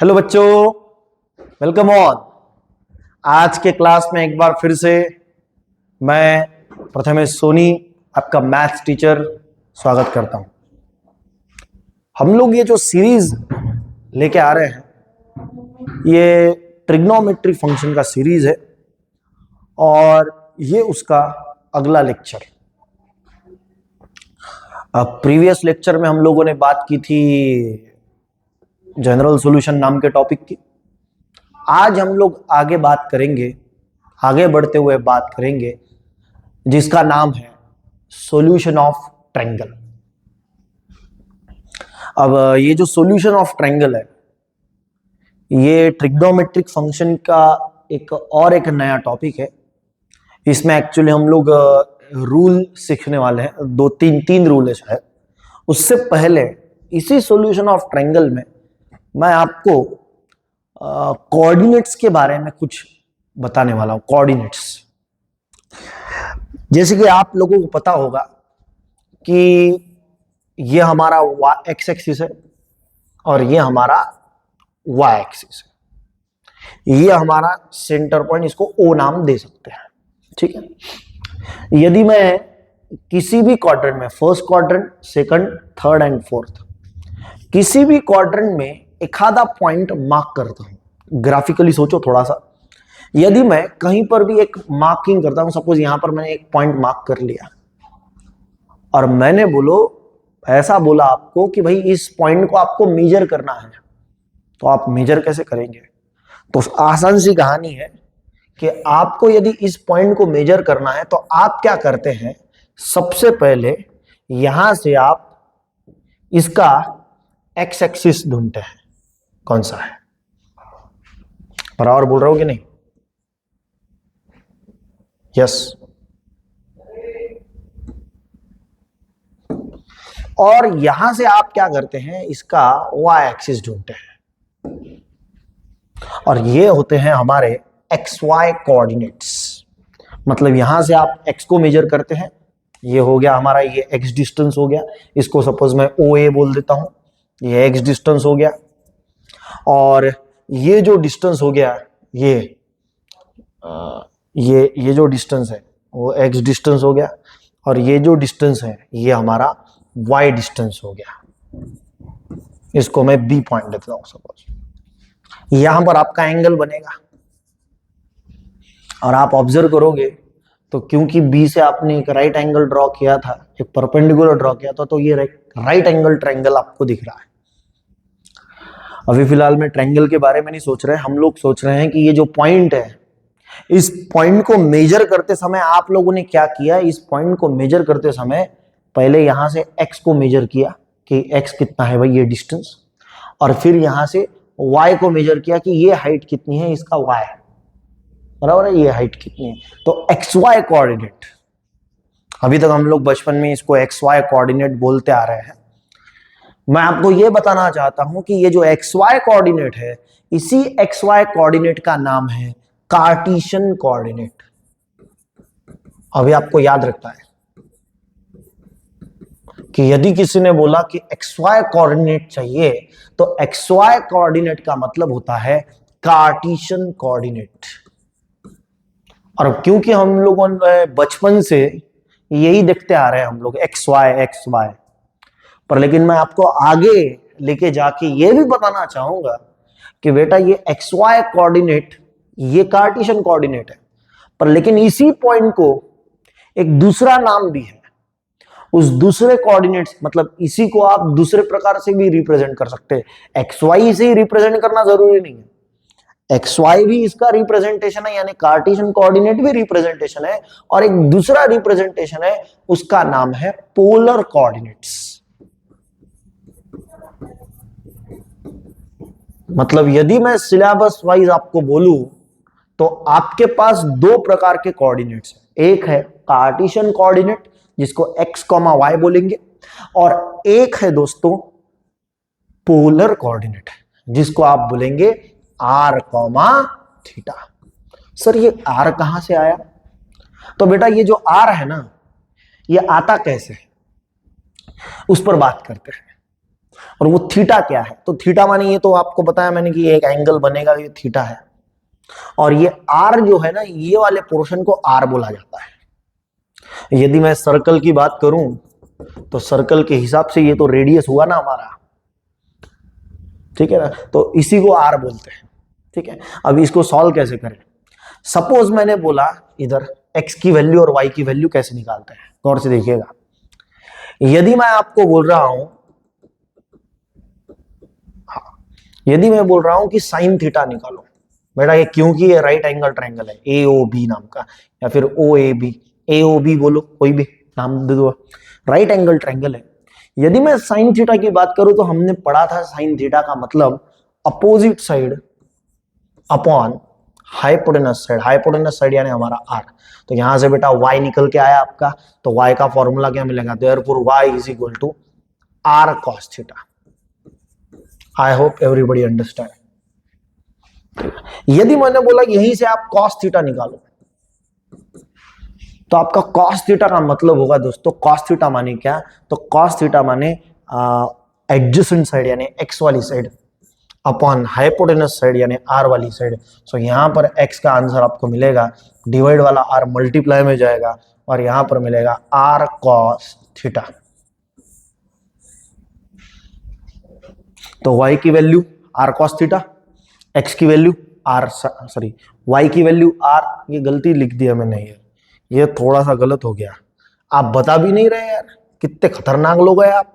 Hello बच्चों, welcome on. आज के क्लास में एक बार फिर से मैं प्रथमेश सोनी, आपका मैथ्स टीचर, स्वागत करता हूं। हम लोग ये जो सीरीज लेके आ रहे हैं ये ट्रिग्नोमेट्री फंक्शन का सीरीज है और ये उसका अगला लेक्चर। प्रीवियस लेक्चर में हम लोगों ने बात की थी जनरल सॉल्यूशन नाम के टॉपिक की। आज हम लोग आगे बात करेंगे, आगे बढ़ते हुए बात करेंगे जिसका नाम है सॉल्यूशन ऑफ ट्रायंगल। अब ये जो सॉल्यूशन ऑफ ट्रायंगल है ये ट्रिग्नोमेट्रिक फंक्शन का एक नया टॉपिक है। इसमें एक्चुअली हम लोग रूल सीखने वाले हैं, तीन रूल है शायद। उससे पहले इसी सॉल्यूशन ऑफ ट्रायंगल में मैं आपको कोऑर्डिनेट्स के बारे में कुछ बताने वाला हूं। कोऑर्डिनेट्स, जैसे कि आप लोगों को पता होगा कि ये हमारा एक्स एक्सिस है और ये हमारा वाई एक्सिस है। ये हमारा सेंटर पॉइंट, इसको ओ नाम दे सकते हैं, ठीक है। यदि मैं किसी भी क्वाड्रेंट में, first quadrant, second, third and fourth, किसी भी क्वाड्रेंट में एक आधा पॉइंट मार्क करता हूं, ग्राफिकली सोचो थोड़ा सा। यदि मैं कहीं पर भी एक मार्किंग करता हूं, सपोज यहां पर मैंने एक पॉइंट मार्क कर लिया और मैंने ऐसा बोला आपको कि भाई इस पॉइंट को आपको मेजर करना है, तो आप मेजर कैसे करेंगे? तो आसान सी कहानी है कि आपको यदि इस पॉइंट को मेजर करना है तो आप क्या करते हैं, सबसे पहले यहां से आप इसका एक्स एक्सिस ढूंढते हैं, कौन सा है। बराबर बोल रहे हो कि नहीं? यस। और यहां से आप क्या करते हैं, इसका वाई एक्सिस ढूंढते हैं और ये होते हैं हमारे एक्स वाई कोऑर्डिनेट्स। मतलब यहां से आप एक्स को मेजर करते हैं, ये हो गया हमारा, ये एक्स डिस्टेंस हो गया, इसको सपोज मैं ओ ए बोल देता हूं, ये एक्स डिस्टेंस हो गया। और ये जो डिस्टेंस हो गया, ये जो डिस्टेंस है वो एक्स डिस्टेंस हो गया और ये जो डिस्टेंस है ये हमारा वाई डिस्टेंस हो गया। इसको मैं बी पॉइंट देता हूं सपोज। यहां पर आपका एंगल बनेगा और आप ऑब्जर्व करोगे तो क्योंकि बी से आपने एक राइट एंगल ड्रॉ किया था, एक परपेंडिकुलर ड्रॉ किया था, तो ये राइट एंगल ट्रायंगल आपको दिख रहा है। अभी फिलहाल में ट्रायंगल के बारे में नहीं सोच रहे, हम लोग सोच रहे हैं कि ये जो पॉइंट है, इस पॉइंट को मेजर करते समय आप लोगों ने क्या किया, इस पॉइंट को मेजर करते समय पहले यहां से एक्स को मेजर किया कि एक्स कितना है भाई, ये डिस्टेंस, और फिर यहां से वाई को मेजर किया कि ये हाइट कितनी है, इसका वाई, बराबर है, ये हाइट कितनी है। तो एक्स वाई कोऑर्डिनेट, अभी तक हम लोग बचपन में इसको एक्स वाई कोऑर्डिनेट बोलते आ रहे हैं। मैं आपको यह बताना चाहता हूं कि ये जो एक्स वाई कोऑर्डिनेट है, इसी एक्स वाई कोऑर्डिनेट का नाम है कार्टेशियन कोऑर्डिनेट। अभी आपको याद रखना है कि यदि किसी ने बोला कि एक्स वाई कोऑर्डिनेट चाहिए, तो एक्स वाई कोऑर्डिनेट का मतलब होता है कार्टेशियन कोऑर्डिनेट। और क्योंकि हम लोगों ने बचपन से यही देखते आ रहे हैं हम लोग, एक्स वाई, पर लेकिन मैं आपको आगे लेके जाके ये भी बताना चाहूंगा कि बेटा ये एक्स वाई कोऑर्डिनेट, ये कार्टेशियन कोऑर्डिनेट है, पर लेकिन इसी पॉइंट को एक दूसरा नाम भी है। उस दूसरे कोऑर्डिनेट्स, मतलब इसी को आप दूसरे प्रकार से भी रिप्रेजेंट कर सकते हैं। एक्स वाई से ही रिप्रेजेंट करना जरूरी नहीं है, एक्स वाई भी इसका रिप्रेजेंटेशन है, यानी कार्टेशियन कोऑर्डिनेट भी रिप्रेजेंटेशन है। और एक दूसरा रिप्रेजेंटेशन है, उसका नाम है पोलर कोऑर्डिनेट्स। मतलब यदि मैं सिलेबस वाइज आपको बोलूं तो आपके पास दो प्रकार के कोऑर्डिनेट्स हैं। एक है कार्टेशियन कोऑर्डिनेट जिसको x, y बोलेंगे, और एक है दोस्तों पोलर कोऑर्डिनेट जिसको आप बोलेंगे r, थीटा। सर ये r कहां से आया? तो बेटा ये जो r है ना, ये आता कैसे है उस पर बात करते हैं। और वो थीटा क्या है, तो थीटा माने ये तो आपको बताया मैंने कि ये एक एंगल बनेगा, ये थीटा है। और ये आर जो है ना, ये वाले पोर्शन को आर बोला जाता है। यदि मैं सर्कल की बात करूं तो सर्कल के हिसाब से ये तो रेडियस हुआ ना हमारा, ठीक है ना, तो इसी को आर बोलते हैं। ठीक है, अब इसको सॉल्व कैसे करें। सपोज मैंने बोला इधर x की वैल्यू और y की वैल्यू कैसे निकालते हैं, गौर से देखिएगा। यदि मैं आपको बोल रहा हूं, यदि मैं बोल रहा हूं कि साइन थीटा निकालो, बेटा ये क्योंकि ये राइट एंगल ट्रायंगल है AOB नाम का, या फिर OAB, AOB बोलो, कोई भी नाम दे दो, राइट एंगल ट्रायंगल है। यदि मैं साइन थीटा की बात करूं तो हमने पढ़ा था साइन थीटा का मतलब opposite side upon hypotenuse side, hypotenuse side यानी हमारा आर। तो यहां से बेटा y निकल के आया आपका, तो y का फॉर्मूला क्या मिलेगा, therefore y is equal to r cos theta. I hope everybody understand. यदि मैंने बोला यहीं से आप cos थीटा निकालो, तो आपका cos थीटा का मतलब होगा दोस्तों, cos थीटा माने क्या, तो cos थीटा माने एडजेसेंट साइड यानी x वाली साइड अपॉन हाइपोटेनस साइड यानी r वाली साइड। सो यहां पर x का आंसर आपको मिलेगा, डिवाइड वाला r मल्टीप्लाई में जाएगा और यहां पर मिलेगा r cos थीटा। तो y की value r cos theta, x की वैल्यू y की वैल्यू r, ये गलती लिख दिया मैंने, ये थोड़ा सा गलत हो गया। आप बता भी नहीं रहे यार, कितने खतरनाक लोग हैं आप,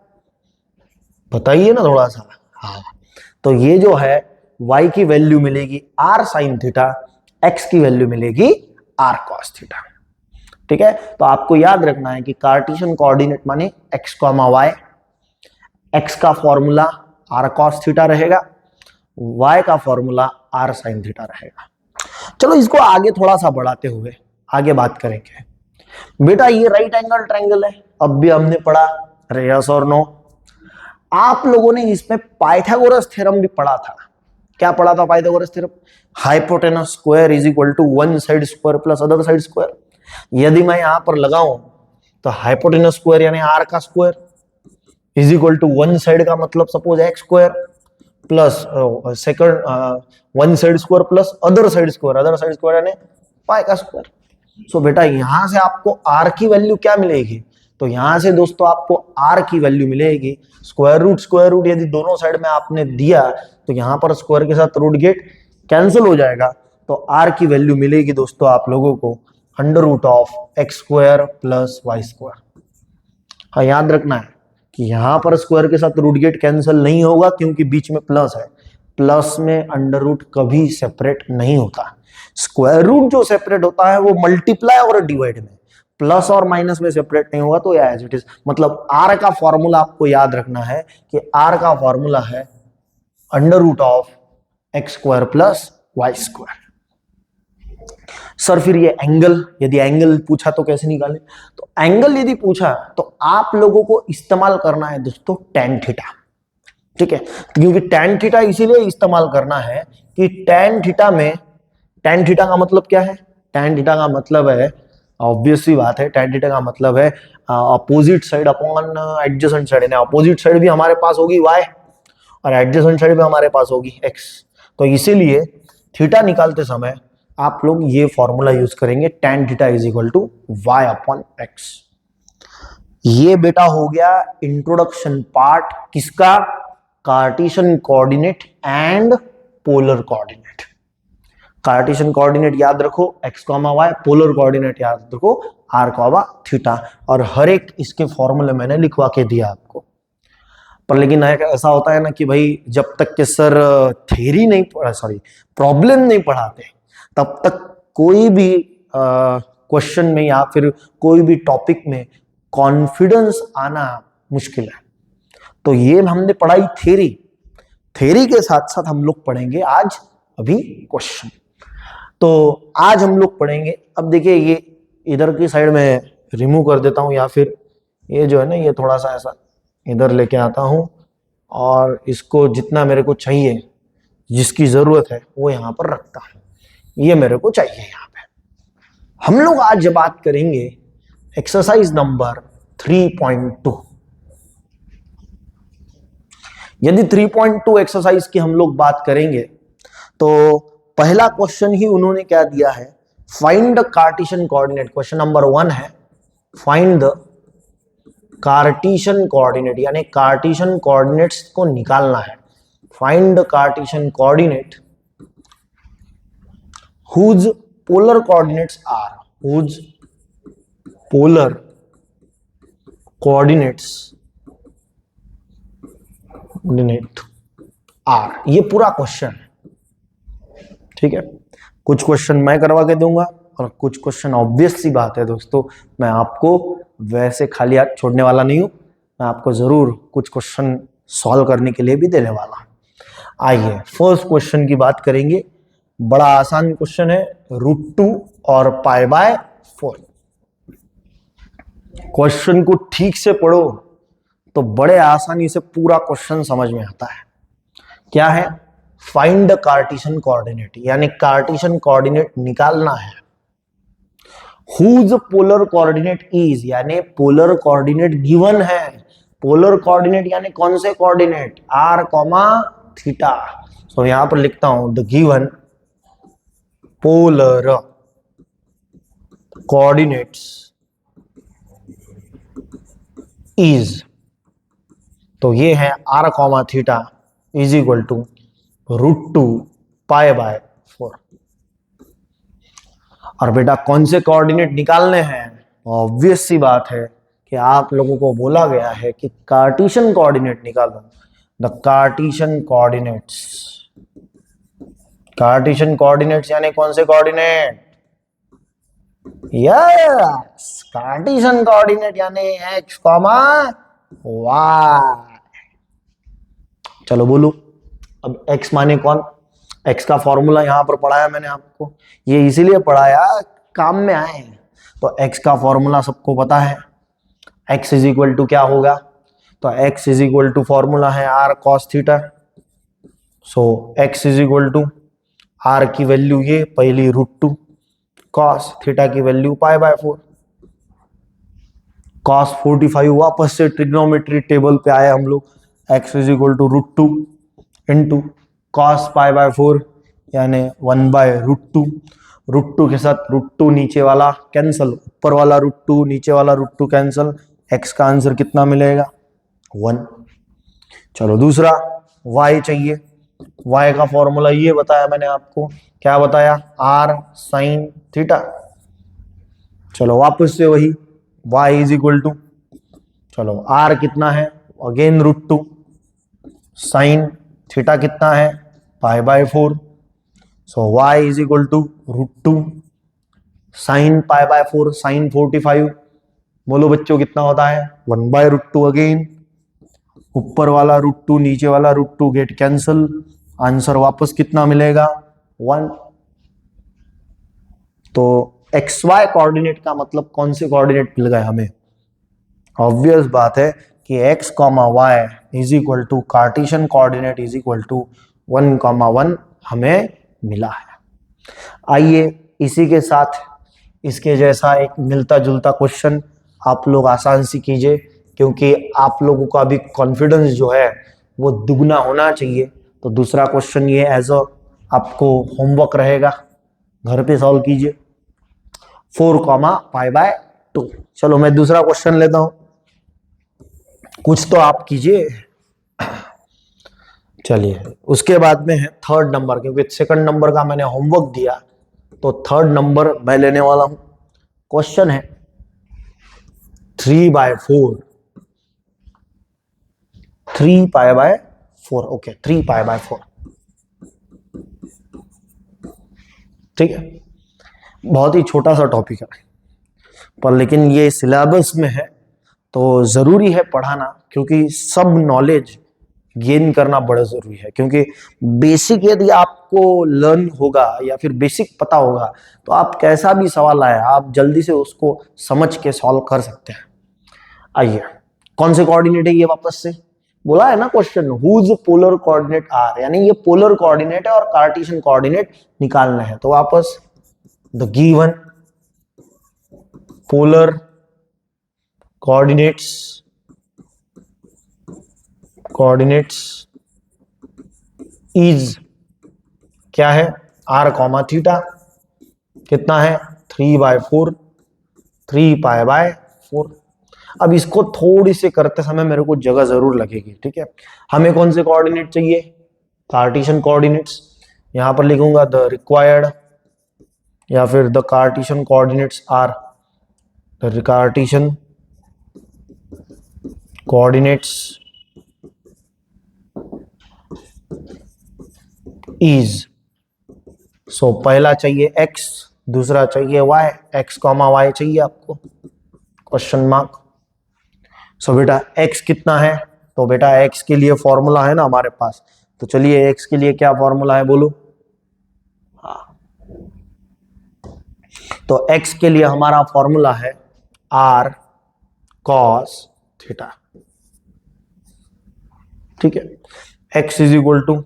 बताइए ना थोड़ा सा। हाँ, तो ये जो है y की वैल्यू मिलेगी r sin थीटा, x की वैल्यू मिलेगी r cos थीटा। ठीक है, तो आपको याद रखना है कि कार्टेशियन कोऑर्डिनेट माने x, y, x का फॉर्मूला r cos थीटा रहेगा, y का फॉर्मूला r sin थीटा रहेगा। चलो इसको आगे थोड़ा सा बढ़ाते हुए आगे बात करेंगे। बेटा ये राइट एंगल ट्रायंगल है, अब भी हमने पढ़ा, अरे यस और नो। आप लोगों ने इसमें पाइथागोरस थ्योरम भी पढ़ा था। क्या पढ़ा था Pythagoras theorem, hypotenuse square is equal to one side square plus other side square. यदि मैं यहां पर लगाऊं तो हाइपोटेनस स्क्वायर यानी आर का square is equal to one side का मतलब suppose x square plus second one side square plus other side square यानी पाई का स्क्वायर। सो बेटा यहां से आपको आर की वैल्यू क्या मिलेगी, तो यहां से दोस्तों आपको आर की वैल्यू मिलेगी स्क्वायर रूट यदि दोनों साइड में आपने दिया तो यहां पर स्क्वायर के साथ रूट गेट कैंसिल हो जाएगा, तो आर की वैल्यू मिलेगी दोस्तों आप लोगों को under root of x square plus y square. हाँ, याद रखना है कि यहां पर स्क्वायर के साथ रूट गेट कैंसिल नहीं होगा क्योंकि बीच में प्लस है, प्लस में अंडर रूट कभी सेपरेट नहीं होता। स्क्वायर रूट जो सेपरेट होता है वो मल्टीप्लाई और डिवाइड में, प्लस और माइनस में सेपरेट नहीं होगा। तो एज इट इज, मतलब आर का फॉर्मूला आपको याद रखना है कि आर का फॉर्मूला है under root of x square plus y square. Sir फिर ये एंगल, यदि एंगल पूछा तो कैसे निकाले, तो एंगल यदि पूछा तो आप लोगों को इस्तेमाल करना है दोस्तों tan थीटा। ठीक है, क्योंकि tan थीटा इसीलिए इस्तेमाल करना है कि tan थीटा में, tan थीटा का मतलब क्या है, tan थीटा का मतलब है, ऑब्वियस सी बात है, tan थीटा का मतलब है opposite side upon adjacent side, यानी अपोजिट साइड भी हमारे पास होगी y और एडजेसेंट साइड भी हमारे पास होगी x। तो इसीलिए थीटा निकालते समय आप लोग ये फॉर्मूला यूज करेंगे tan theta is equal to y upon x। ये बेटा हो गया इंट्रोडक्शन पार्ट किसका, Cartesian coordinate and polar coordinate. Cartesian coordinate याद रखो x, y, पोलर कोऑर्डिनेट याद रखो r, थीटा, और हर एक इसके फॉर्मूले मैंने लिखवा के दिया आपको। पर लेकिन ऐसा होता है ना कि भाई जब तक के सर थ्योरी नहीं पढ़ा, सॉरी प्रॉब्लम नहीं पढ़ाते, तब तक कोई भी क्वेश्चन में या फिर कोई भी टॉपिक में कॉन्फिडेंस आना मुश्किल है। तो ये हमने पढ़ाई थ्योरी, थ्योरी के साथ साथ हम लोग पढ़ेंगे आज अभी क्वेश्चन। तो आज हम लोग पढ़ेंगे, अब देखिए ये इधर की साइड में रिमूव कर देता हूं, या फिर ये जो है ना ये थोड़ा सा ऐसा इधर लेके आता हूं और इसको जितना मेरे को चाहिए, जिसकी जरूरत है वो यहां पर रखता हूं, ये मेरे को चाहिए यहां पे। हम लोग आज बात करेंगे एक्सरसाइज नंबर 3.2। यदि 3.2 एक्सरसाइज की हम लोग बात करेंगे तो पहला क्वेश्चन ही उन्होंने क्या दिया है, find the Cartesian coordinate. Question number 1 है फाइंड द कार्टेशियन कोऑर्डिनेट, यानी कार्टेशियन कोऑर्डिनेट्स को निकालना है। Find the Cartesian coordinate whose polar coordinates are, whose polar coordinates are, ये पूरा क्वेश्चन है, ठीक है। कुछ क्वेश्चन मैं करवा के दूंगा और कुछ क्वेश्चन ऑब्वियस सी बात है दोस्तों, मैं आपको वैसे खाली हाथ छोड़ने वाला नहीं हूं, मैं आपको जरूर कुछ क्वेश्चन सॉल्व करने के लिए भी देने वाला हूं। आइए फर्स्ट क्वेश्चन की बात करेंगे। बड़ा आसान क्वेश्चन है, √2 और π/4। क्वेश्चन को ठीक से पढ़ो तो बड़े आसानी से पूरा क्वेश्चन समझ में आता है। क्या है, फाइंड द कार्टेशियन कोऑर्डिनेट, यानी कार्टेशियन कोऑर्डिनेट निकालना है। हुज पोलर कोऑर्डिनेट इज, यानी पोलर कोऑर्डिनेट गिवन है। पोलर कोऑर्डिनेट यानी कौन से कोऑर्डिनेट, r, θ। तो यहां पर लिखता हूं the given polar coordinates is, तो ये है r, θ इज इक्वल टू √2 π/4। और बेटा कौन से कोऑर्डिनेट निकालने हैं, ऑब्वियस सी बात है कि आप लोगों को बोला गया है कि कार्टेशियन कोऑर्डिनेट निकालो। The Cartesian coordinates, Cartesian coordinates यानी कौन से कोऑर्डिनेट, यस कार्टेशियन कोऑर्डिनेट यानी x, y। चलो बोलो अब x माने कौन, x का फॉर्मूला यहां पर पढ़ाया मैंने आपको, ये इसीलिए पढ़ाया काम में आए। तो x का फॉर्मूला सबको पता है, x इज इक्वल टू क्या होगा, तो x is equal to formula है r cos θ। So x is equal to r की वैल्यू ये पहली √2, cos θ की वैल्यू π/4। cos 45 वापस से ट्रिग्नोमेट्री टेबल पे आए हम लोग, x is equal to √2 into cos π/4 यानी 1/√2। √2 के साथ √2 नीचे वाला कैंसल, ऊपर वाला √2 नीचे वाला √2 कैंसल, x का आंसर कितना मिलेगा 1। चलो दूसरा y चाहिए, y का फॉर्मूला ये बताया मैंने आपको, क्या बताया, r sin θ। चलो वापस से वही y इज इक्वल टू, चलो r कितना है अगेन √2, sin θ कितना है π/4। So y is equal to √2 sin π/4 sin 45, बोलो बच्चों कितना होता है 1/√2 अगेन, ऊपर वाला √2 नीचे वाला √2 गेट कैंसल, आंसर वापस कितना मिलेगा 1। तो xy कोऑर्डिनेट का मतलब कौन से कोऑर्डिनेट मिल गए हमें, ऑब्वियस बात है कि x, y is equal to Cartesian coordinate is equal to 1, 1 हमें मिला है। आइए इसी के साथ इसके जैसा एक मिलता जुलता क्वेश्चन आप लोग आसान से कीजिए, क्योंकि आप लोगों का भी कॉन्फिडेंस जो है वो दुगना होना चाहिए। तो दूसरा क्वेश्चन ये एज अ आपको होमवर्क रहेगा, घर पे सॉल्व कीजिए, 4, π/2। चलो मैं दूसरा क्वेश्चन लेता हूं, कुछ तो आप कीजिए। चलिए उसके बाद में है थर्ड नंबर, क्योंकि सेकंड नंबर का मैंने होमवर्क दिया तो थर्ड नंबर मैं लेने वाला हूं। क्वेश्चन है 3/4, 3 π/4, ओके 3 π/4, ठीक है। बहुत ही छोटा सा टॉपिक है पर लेकिन ये सिलेबस में है तो जरूरी है पढ़ाना, क्योंकि सब नॉलेज गेन करना बड़ा जरूरी है। क्योंकि बेसिक यदि आपको लर्न होगा या फिर बेसिक पता होगा तो आप कैसा भी सवाल आए आप जल्दी से उसको समझ के सॉल्व कर सकते हैं। आइए कौन से कोऑर्डिनेट है ये, वापस से बोला है ना question, whose polar coordinate are, यानी ये पोलर कोऑर्डिनेट है और कार्टेशियन कोऑर्डिनेट निकालना है। तो वापस the given polar coordinates is क्या है, आर कॉमा थीटा कितना है 3/4, 3π/4। अब इसको थोड़ी सी करते समय मेरे को जगह जरूर लगेगी, ठीक है। हमें कौन से कोऑर्डिनेट चाहिए, कार्टेशियन कोऑर्डिनेट्स। यहां पर लिखूंगा द रिक्वायर्ड, या फिर the Cartesian coordinates are, the Cartesian coordinates is, so पहला चाहिए x, दूसरा चाहिए y, x कॉमा y चाहिए आपको, क्वेश्चन मार्क। सो बेटा x कितना है, तो बेटा x के लिए फॉर्मूला है ना हमारे पास, तो चलिए x के लिए क्या फॉर्मूला है बोलो। हाँ, तो x के लिए हमारा फॉर्मूला है r cos थीटा, ठीक है। x is equal to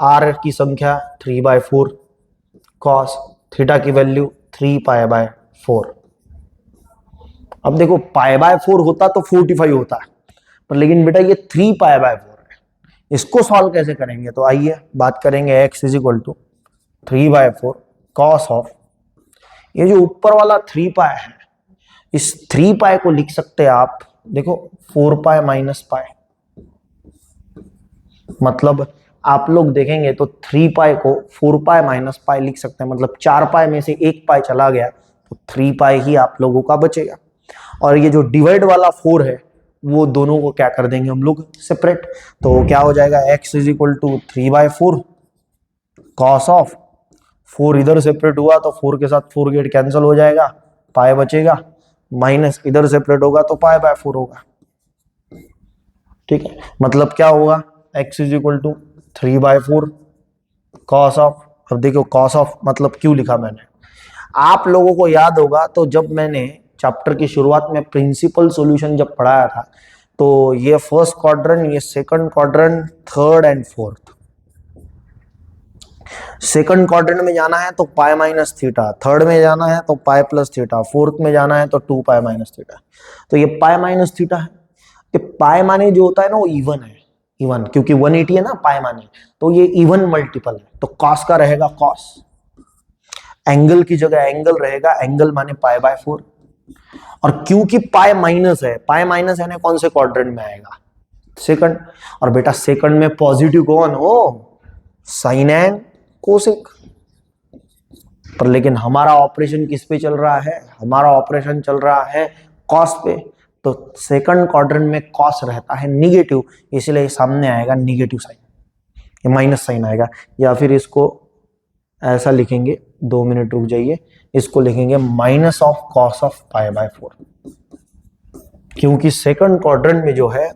r की संख्या 3/4, cos थीटा की वैल्यू 3π/4। अब देखो π/4 होता तो 45 होता है, पर लेकिन बेटा ये 3π/4 है, इसको सॉल्व कैसे करेंगे, तो आइए बात करेंगे। x is equal to 3/4 cos of, ये जो ऊपर वाला 3π है, इस 3π को लिख सकते हैं आप, देखो 4π - π, मतलब आप लोग देखेंगे तो 3π को 4π - π लिख सकते हैं, मतलब 4π में से 1π चला गया तो 3π ही आप लोगों का बचेगा। और ये जो डिवाइड वाला 4 है वो दोनों को क्या कर देंगे हम लोग सेपरेट, तो क्या हो जाएगा x is equal to 3/4 cos of, 4 इधर सेपरेट हुआ तो 4 के साथ 4 गेट कैंसिल हो जाएगा, पाई बचेगा, माइनस इधर सेपरेट होगा तो π/4 होगा, ठीक है। मतलब क्या होगा x is equal to 3/4 cos of. अब देखो कॉस ऑफ मतलब क्यों लिखा मैंने, आप लोगों को याद होगा तो जब मैंने चैप्टर की शुरुआत में प्रिंसिपल सॉल्यूशन जब पढ़ाया था, तो ये फर्स्ट क्वाड्रेंट, ये second quadrant, third and fourth. Second quadrant में जाना है तो पाई माइनस थीटा, थर्ड में जाना है तो पाई प्लस थीटा, फोर्थ में जाना है तो 2π - थीटा। तो ये पाई माइनस थीटा है, ये पाई माने जो होता है ना वो इवन है, इवन, क्योंकि 180 है ना पाई माने, तो ये इवन मल्टीपल है, तो कॉस का रहेगा कॉस, एंगल की जगह एंगल रहेगा, एंगल माने π/4। और क्योंकि पाई माइनस है, पाई माइनस है ना कौन से क्वाड्रेंट में आएगा, सेकंड। और बेटा सेकंड में पॉजिटिव कौन हो, साइन एंड कोसेक। पर लेकिन हमारा ऑपरेशन किस पे चल रहा है, हमारा ऑपरेशन चल रहा है कॉस पे, तो सेकंड क्वाड्रेंट में कॉस रहता है निगेटिव, इसलिए सामने आएगा निगेटिव साइन, ये माइनस साइन आएगा। या फिर इसको ऐसा लिखेंगे, 2 मिनट रुक जाइए, इसको लिखेंगे माइनस ऑफ कॉस ऑफ π/4, क्योंकि सेकंड क्वाड्रेंट में जो है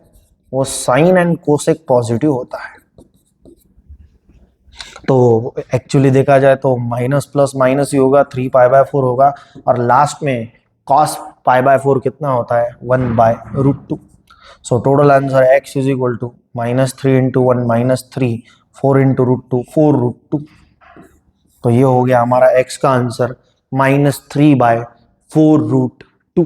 वो साइन एंड कोसेक पॉजिटिव होता है। तो एक्चुअली देखा जाए तो माइनस प्लस माइनस ही होगा, 3π/4 होगा, और लास्ट में cos π/4 कितना होता है 1/√2। So total answer x is equal to -3 × 1 -3, 4 × √2 4√2। तो ये हो गया हमारा x का आंसर -3/4√2।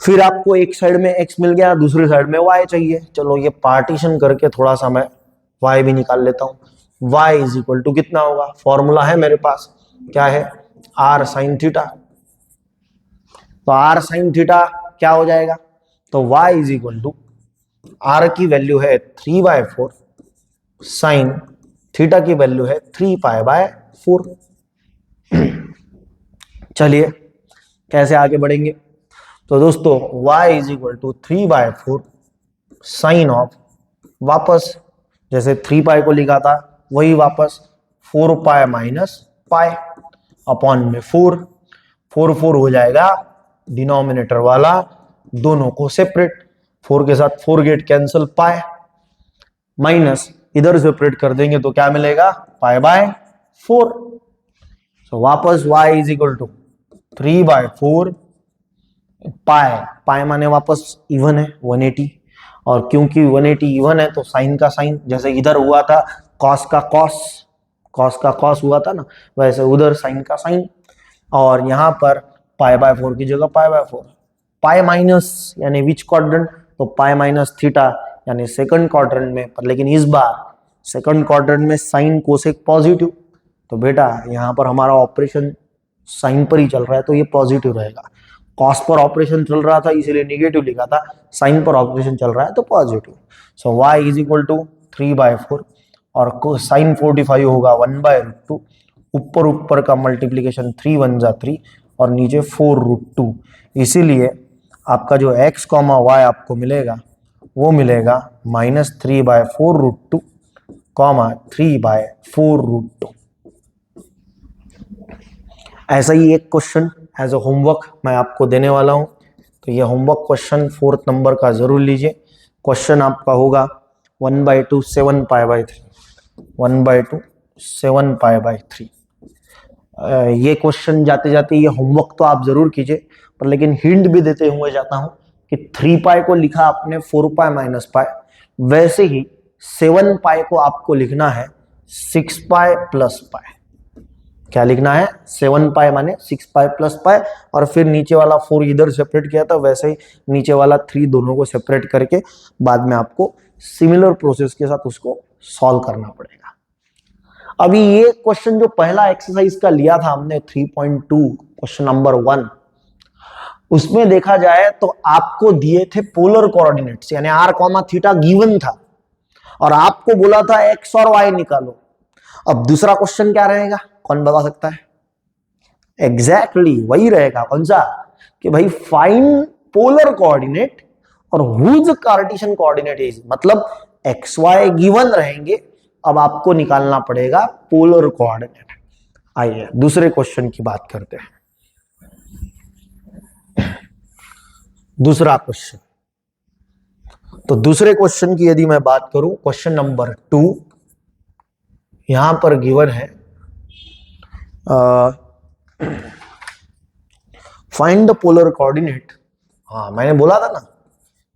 फिर आपको एक साइड में x मिल गया, दूसरी साइड में y चाहिए। चलो ये पार्टीशन करके थोड़ा सा मैं y भी निकाल लेता हूं। y इज इक्वल टू कितना होगा, फॉर्मूला है मेरे पास, क्या है r sin थीटा। तो r sin थीटा क्या हो जाएगा, तो y is equal to r की वैल्यू है 3/4, साइन थीटा की वैल्यू है 3π/4। चलिए कैसे आगे बढ़ेंगे, तो दोस्तों y is equal to 3/4 sine of, वापस जैसे 3π को लिखा था वही वापस 4π - π अपॉन में 4 4 हो जाएगा, डिनोमिनेटर वाला दोनों को सेपरेट, 4 के साथ 4 गेट कैंसिल, पाई माइनस इधर सेपरेट कर देंगे तो क्या मिलेगा π/4। तो वापस y इज इक्वल टू 3/4 पाई, पाई माने वापस इवन है 180, और क्योंकि 180 इवन है तो साइन का साइन, जैसे इधर हुआ था कॉस का कॉस, कॉस का कॉस हुआ था ना, वैसे उधर साइन का साइन, और यहां पर π/4 की जगह π/4। पाई माइनस यानी विच क्वाड्रेंट, तो पाई माइनस थीटा यानी सेकंड क्वाड्रेंट में, पर लेकिन इस बार सेकंड क्वाड्रेंट में साइन कोसेक पॉजिटिव, तो बेटा यहाँ पर हमारा ऑपरेशन साइन पर ही चल रहा है तो ये पॉजिटिव रहेगा। कॉस पर ऑपरेशन चल रहा था इसलिए निगेटिव लिखा था, साइन पर ऑपरेशन चल रहा है तो positive. So y is equal to 3/4 और साइन 45 होगा 1/√2, ऊपर ऊपर का मल्टीप्लीकेशन 3 1 जा 3 और नीचे 4√2। इसीलिए आपका जो x, y आपको मिलेगा वो मिलेगा -3/4√2, 3/4√2। ऐसा ही एक क्वेश्चन एज अ होमवर्क मैं आपको देने वाला हूं, तो ये होमवर्क क्वेश्चन 4th नंबर का जरूर लीजिए। क्वेश्चन आपका होगा 1/2 7π/3, 1/2 7π/3। ये क्वेश्चन जाते जाते ये होमवर्क तो आप जरूर कीजिए, पर लेकिन हिंट भी देते हुए जाता हूं कि 3π को लिखा आपने 4π - π, वैसे ही 7π को आपको लिखना है 6π + π। क्या लिखना है? 7π माने 6π + π, और फिर नीचे वाला 4 इधर सेपरेट किया था, वैसे ही नीचे वाला 3 दोनों को सेपरेट करके बाद में आपको सिमिलर प्रोसेस के साथ उसको सॉल्व करना पड़ेगा। अभी ये क्वेश्चन जो पहला एक्सरसाइज का लिया था हमने 3.2 क्वेश्चन नंबर 1, उसमें देखा जाए तो आपको दिए थे पोलर कोऑर्डिनेट्स यानी r, θ गिवन था और आपको बोला था x और y निकालो। अब दूसरा क्वेश्चन क्या रहेगा, कौन बता सकता है? एग्जैक्टली वही रहेगा, कौन सा? कि भाई फाइंड पोलर कोऑर्डिनेट और हुज कार्टेशियन कोऑर्डिनेट इज, मतलब एक्स वाई गिवन रहेंगे, अब आपको निकालना पड़ेगा पोलर कोऑर्डिनेट। आइए दूसरे क्वेश्चन की बात करते हैं। दूसरा क्वेश्चन, तो दूसरे क्वेश्चन की यदि मैं बात करूं, क्वेश्चन नंबर 2 यहां पर गिवन है फाइंड द पोलर कोऑर्डिनेट। हाँ मैंने बोला था ना,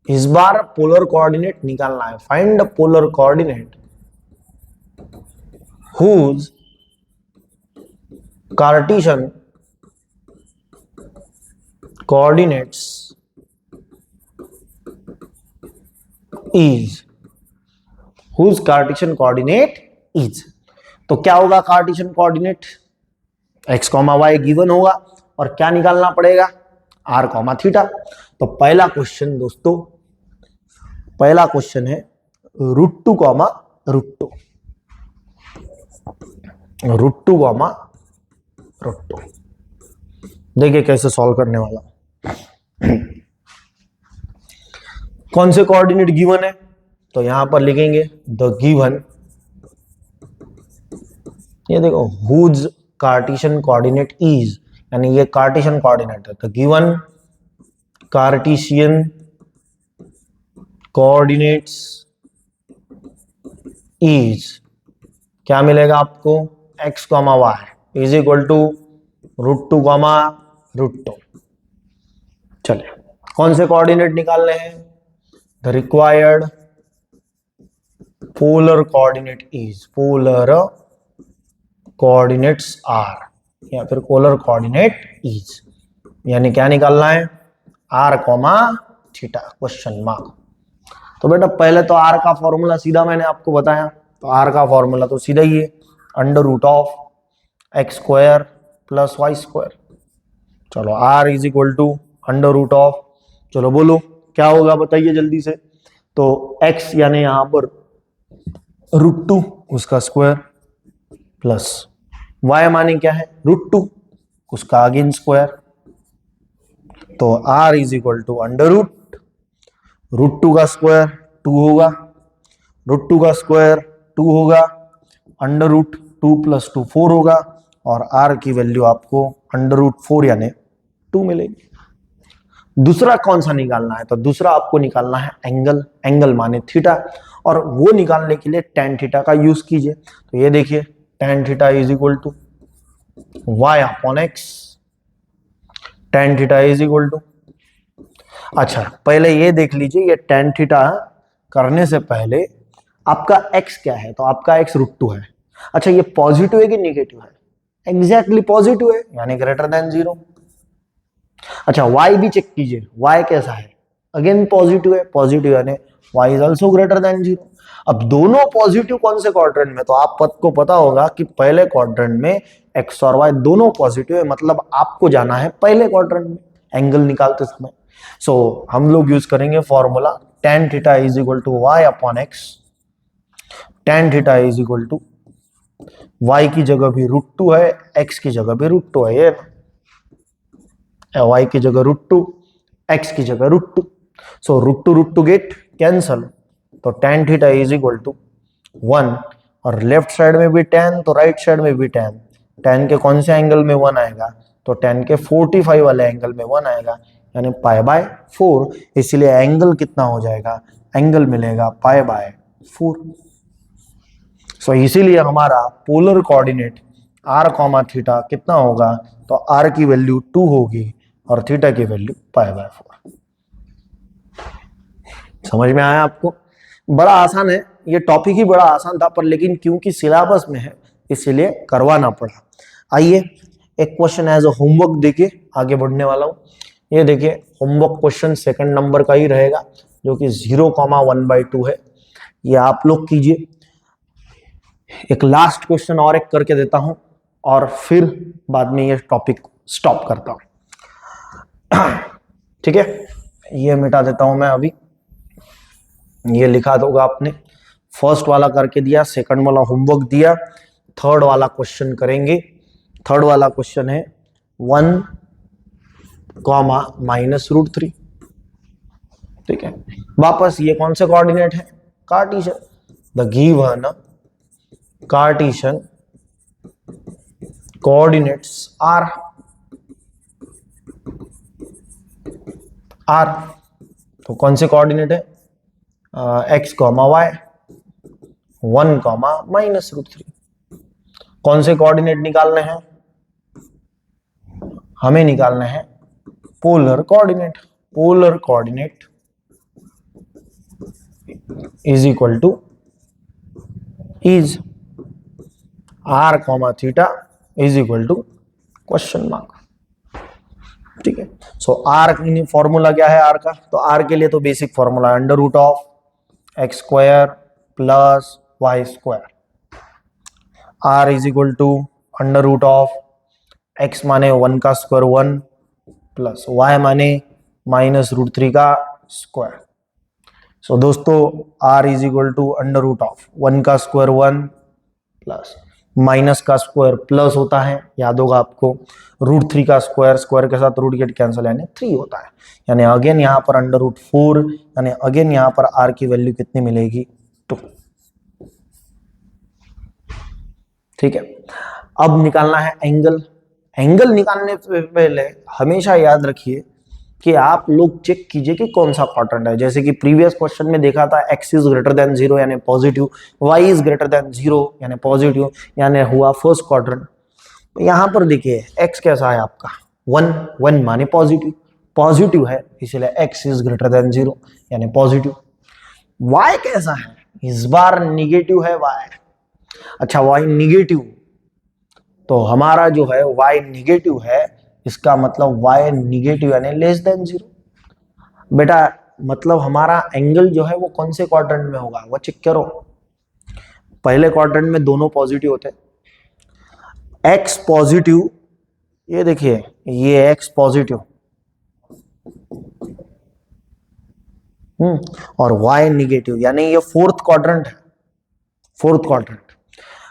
इस बार पोलर कोऑर्डिनेट निकालना है। Find the polar coordinate whose Cartesian coordinates is, whose Cartesian coordinate is। तो क्या होगा Cartesian coordinate? x, y given होगा और क्या निकालना पड़ेगा? r, θ। तो पहला क्वेश्चन दोस्तों, पहला क्वेश्चन है √2, √2, √2, √2। देखिए कैसे सॉल्व करने वाला। कौन से कोऑर्डिनेट गिवन है? तो यहां पर लिखेंगे द गिवन, ये देखो हुज कार्टेशियन कोऑर्डिनेट इज, यानी ये कार्टेशियन कोऑर्डिनेट है, तो गिवन कार्टेशियन कोऑर्डिनेट्स इज, क्या मिलेगा आपको? x, y is equal to √2, √2। चलिए कौन से कोऑर्डिनेट निकालने हैं? The required polar coordinate is, polar coordinates are, या फिर पोलर कोऑर्डिनेट इज, यानी क्या निकालना है? r, θ, question mark. तो बेटा पहले तो r का फॉर्मूला सीधा मैंने आपको बताया, तो r का फॉर्मूला तो सीधा ही है √x² + y²। चलो r इज इक्वल टू √, चलो बोलो क्या होगा बताइए जल्दी से। तो x यानी यहां पर √2 उसका स्क्वायर प्लस y माने क्या है? √2 उसका अगेन स्क्वायर। तो r इज इक्वल टू √2 का स्क्वायर 2 होगा, √2 का स्क्वायर 2 होगा, √2 + 2 4 होगा, और r की वैल्यू आपको √4 यानी 2 मिलेगी। दूसरा कौन सा निकालना है? तो दूसरा आपको निकालना है एंगल, एंगल माने थीटा, और वो निकालने के लिए tan थीटा का यूज कीजिए। तो ये देखिए tan theta is equal to y/x, tan theta is equal to, अच्छा पहले ये देख लीजिए, ये tan थीटा करने से पहले आपका x क्या है? तो आपका x √2 है। अच्छा ये पॉजिटिव है कि नेगेटिव है? एग्जैक्टली पॉजिटिव है, यानी ग्रेटर देन 0। अच्छा y भी चेक कीजिए, y कैसा है? अगेन पॉजिटिव है, पॉजिटिव यानी y is also greater than 0। अब दोनों पॉजिटिव कौन से क्वाड्रेंट में, तो आप को पता होगा कि पहले क्वाड्रेंट में x और y दोनों पॉजिटिव है, मतलब आपको जाना है पहले क्वाड्रेंट में एंगल निकालते समय। सो हम लोग यूज करेंगे formula tan theta is equal to y upon x। tan theta is equal to y की जगह भी √2 है, x की जगह भी √2 है, ये y की जगह √2, x की जगह √2। सो √2 गेट कैंसल, तो tan theta is equal to 1, और लेफ्ट साइड में भी tan तो राइट साइड में भी tan। tan के कौन से एंगल में 1 आएगा, तो tan के 45 वाले एंगल में 1 आएगा, यानी π/4। इसलिए एंगल कितना हो जाएगा, एंगल मिलेगा π/4। सो इसीलिए हमारा पोलर कोऑर्डिनेट r, थीटा कितना होगा, तो r की वैल्यू 2 होगी और थीटा की वैल्यू π/4। समझ में आया आपको? बड़ा आसान है ये टॉपिक ही, बड़ा आसान था, पर लेकिन क्योंकि सिलेबस में है इसीलिए करवाना पड़ा। आइए एक क्वेश्चन एज अ होमवर्क देके आगे बढ़ने वाला हूं। ये देखिए होमवर्क क्वेश्चन सेकंड नंबर का ही रहेगा, जो कि 0,1/2 है। ये आप लोग कीजिए। एक लास्ट क्वेश्चन और एक करके देता हूं और फिर बाद में ये टॉपिक स्टॉप करता हूं। ठीक है, ये मिटा देता हूं मैं अभी, ये लिखा दोगा आपने। फर्स्ट वाला करके दिया, सेकंड वाला होमवर्क दिया, थर्ड वाला क्वेश्चन करेंगे। थर्ड वाला क्वेश्चन है 1, -√3। ठीक है, वापस ये कौन से कोऑर्डिनेट है, Cartesian. The given Cartesian coordinates are तो कौन से कोऑर्डिनेट है, x, y, 1, -√3। कौन से कोऑर्डिनेट निकालने हैं, हमें निकालने हैं polar coordinate. Polar coordinate is equal to is r, theta is equal to question mark. ठीक है, सो r फॉर्मूला क्या है r का, तो r के लिए तो basic formula √(x² + y²। r is equal to √(x) माने 1 का स्क्वायर 1 प्लस y माने -√3 का स्क्वायर। सो दोस्तों r इज इक्वल टू √1 का स्क्वायर 1 प्लस माइनस का स्क्वायर प्लस होता है, याद होगा आपको, √3 का स्क्वायर, स्क्वायर के साथ रूट गेट कैंसिल यानी 3 होता है, यानी अगेन यहाँ पर √4, यानी अगेन यहाँ पर r की वैल्यू कितनी मिलेगी, 2। ठीक है, अब निकालना है एंगल। एंगल निकालने से पहले हमेशा याद रखिए कि आप लोग चेक कीजिए कि कौन सा क्वाड्रेंट है। जैसे कि प्रीवियस क्वेश्चन में देखा था x इज ग्रेटर देन 0 यानी positive, y is greater than 0 यानी पॉजिटिव, यानी हुआ फर्स्ट क्वाड्रेंट। यहाँ पर देखिए x कैसा है आपका 1 माने पॉजिटिव, पॉजिटिव है इसलिए x इज ग्रेटर देन 0 यानी पॉजिटिव। y कैसा है, इस बार निगेटिव है y। अच्छा y निगेटिव, तो हमारा जो है y निगेटिव है, इसका मतलब y निगेटिव यानी लेस देन 0। बेटा मतलब हमारा एंगल जो है वो कौन से क्वाड्रेंट में होगा वो चेक करो। पहले क्वाड्रेंट में दोनों पॉजिटिव होते, x पॉजिटिव, ये देखिए ये x पॉजिटिव और y निगेटिव, यानी ये फोर्थ क्वाड्रेंट है, फोर्थ क्वाड्रेंट।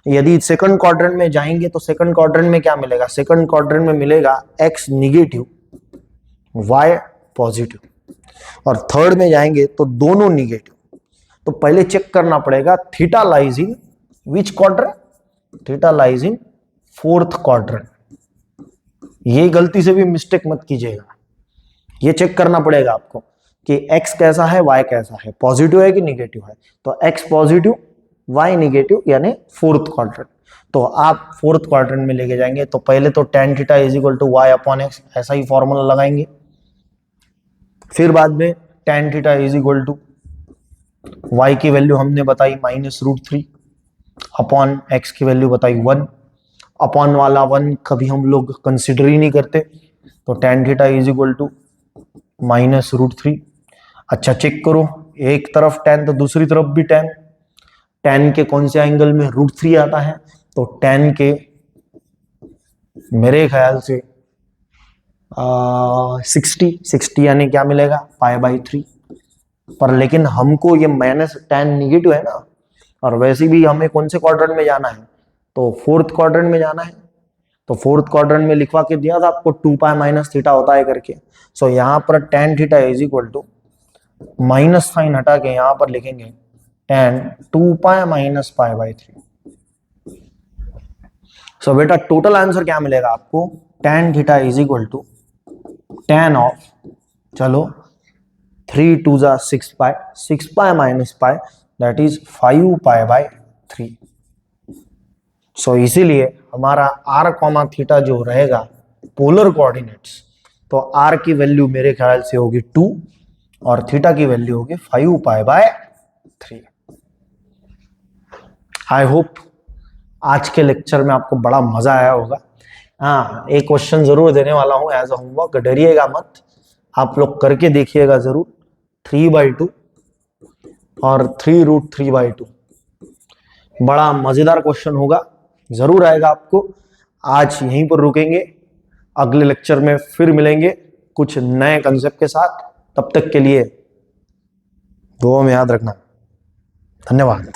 यदि सेकंड क्वाड्रेंट में जाएंगे तो सेकंड क्वाड्रेंट में क्या मिलेगा, सेकंड क्वाड्रेंट में मिलेगा x निगेटिव y पॉजिटिव, और थर्ड में जाएंगे तो दोनों निगेटिव। तो पहले चेक करना पड़ेगा theta lies in which quadrant, theta lies in fourth quadrant. ये गलती से भी मिस्टेक मत कीजिएगा, ये चेक करना पड़ेगा आपको कि x कैसा है y कैसा है, पॉजिटिव है कि निगेटिव है। तो x पॉजिटिव y निगेटिव यानी फोर्थ क्वाड्रेंट। तो आप फोर्थ क्वाड्रेंट में लेके जाएंगे तो पहले तो tan theta is equal to y upon x, ऐसा ही फॉर्मूला लगाएंगे। फिर बाद में tan theta is equal to y की वैल्यू हमने बताई -√3 अपॉन x की वैल्यू बताई 1, अपॉन वाला 1 कभी हम लोग कंसिडर ही नहीं करते, तो tan theta is equal to -√3 अच्छा चेक करो, एक तरफ tan तो दूसरी तरफ भी tan। tan के कौन से एंगल में √3 आता है? तो tan के मेरे ख्याल से 60 यानी क्या मिलेगा? π/3। पर लेकिन हमको ये माइनस tan निगेटिव है ना, और वैसे भी हमें कौन से क्वाड्रेंट में जाना है? तो फोर्थ क्वाड्रेंट में जाना है। तो फोर्थ क्वाड्रेंट में लिखवा के दिया था आपको 2π - थीटा होता है करके। सो यहाँ पर tan theta is equal to, minus sign हटा के यहां पर लिखेंगे tan 2π - π/3। सो बेटा टोटल आंसर क्या मिलेगा आपको? tan theta is equal to tan of, चलो 3 2 जा 6π, 6π - π दैट इज 5π/3। सो इसीलिए हमारा r कॉमा थीटा जो रहेगा पोलर कोऑर्डिनेट्स, तो r की वैल्यू मेरे ख्याल से होगी 2 और थीटा की वैल्यू होगी 5π/3। आई होप आज के लेक्चर में आपको बड़ा मजा आया होगा। हाँ, एक क्वेश्चन जरूर देने वाला हूं एज अ होमवर्क, डरिएगा मत, आप लोग करके देखिएगा जरूर। 3/2 और 3√3/2 बड़ा मजेदार क्वेश्चन होगा, जरूर आएगा आपको। आज यहीं पर रुकेंगे, अगले लेक्चर में फिर मिलेंगे कुछ नए कंसेप्ट के साथ। तब तक के लिए दुआ में याद रखना। धन्यवाद।